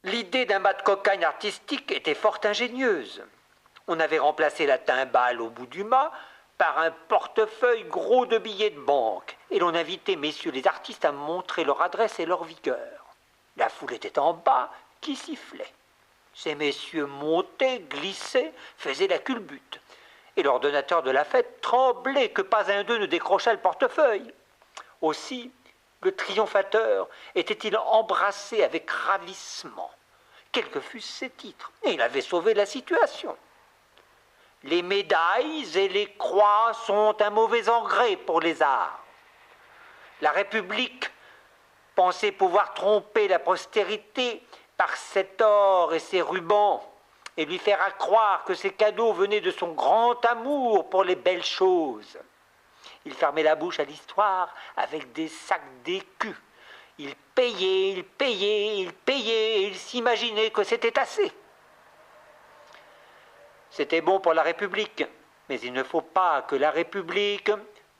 L'idée d'un bas de cocagne artistique était fort ingénieuse. On avait remplacé la timbale au bout du mât par un portefeuille gros de billets de banque, et l'on invitait messieurs les artistes à montrer leur adresse et leur vigueur. La foule était en bas, qui sifflait. Ces messieurs montaient, glissaient, faisaient la culbute. Et l'ordonnateur de la fête tremblait que pas un d'eux ne décrochât le portefeuille. Aussi, le triomphateur était-il embrassé avec ravissement, quels que fussent ses titres, et il avait sauvé la situation. Les médailles et les croix sont un mauvais engrais pour les arts. La République pensait pouvoir tromper la postérité par cet or et ces rubans et lui faire accroire que ces cadeaux venaient de son grand amour pour les belles choses. Il fermait la bouche à l'histoire avec des sacs d'écus. Il payait, et il s'imaginait que c'était assez. C'était bon pour la République, mais il ne faut pas que la République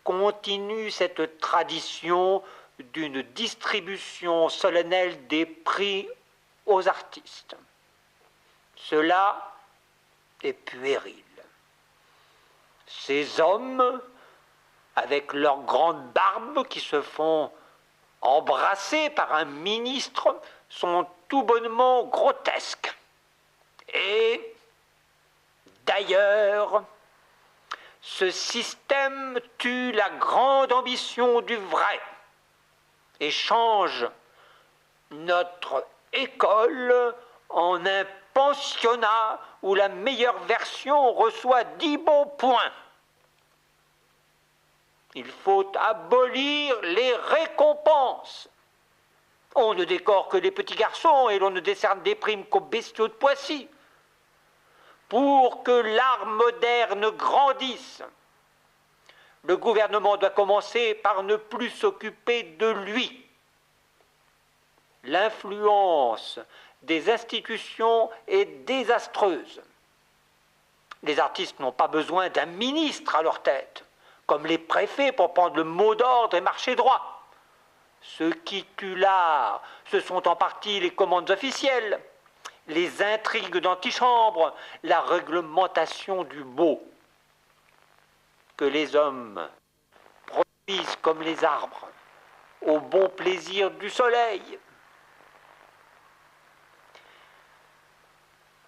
continue cette tradition d'une distribution solennelle des prix aux artistes. Cela est puéril. Ces hommes, avec leurs grandes barbes qui se font embrasser par un ministre, sont tout bonnement grotesques. Et d'ailleurs, ce système tue la grande ambition du vrai et change notre école en un pensionnat où la meilleure version reçoit 10 bons points. Il faut abolir les récompenses. On ne décore que les petits garçons et l'on ne décerne des primes qu'aux bestiaux de Poissy. Pour que l'art moderne grandisse, le gouvernement doit commencer par ne plus s'occuper de lui. L'influence des institutions est désastreuse. Les artistes n'ont pas besoin d'un ministre à leur tête, comme les préfets pour prendre le mot d'ordre et marcher droit. Ce qui tue l'art, ce sont en partie les commandes officielles, les intrigues d'antichambre, la réglementation du beau. Que les hommes produisent comme les arbres, au bon plaisir du soleil.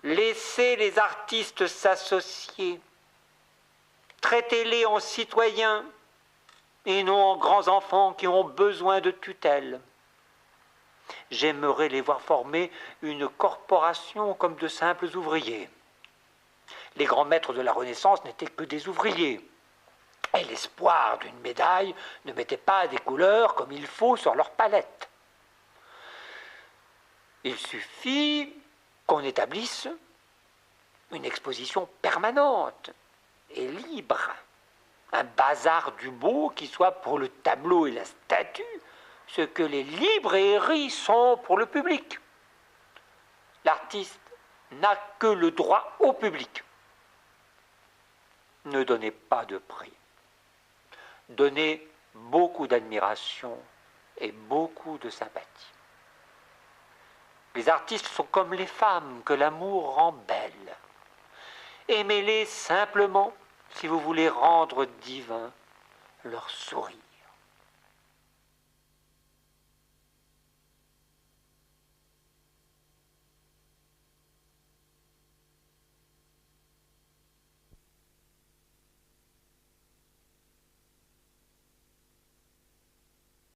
Laissez les artistes s'associer, traitez-les en citoyens et non en grands enfants qui ont besoin de tutelle. J'aimerais les voir former une corporation comme de simples ouvriers. Les grands maîtres de la Renaissance n'étaient que des ouvriers. Et l'espoir d'une médaille ne mettait pas des couleurs comme il faut sur leur palette. Il suffit qu'on établisse une exposition permanente et libre, un bazar du beau qui soit pour le tableau et la statue ce que les librairies sont pour le public. L'artiste n'a que le droit au public. Ne donnez pas de prix. Donnez beaucoup d'admiration et beaucoup de sympathie. Les artistes sont comme les femmes que l'amour rend belles. Aimez-les simplement si vous voulez rendre divin leur sourire.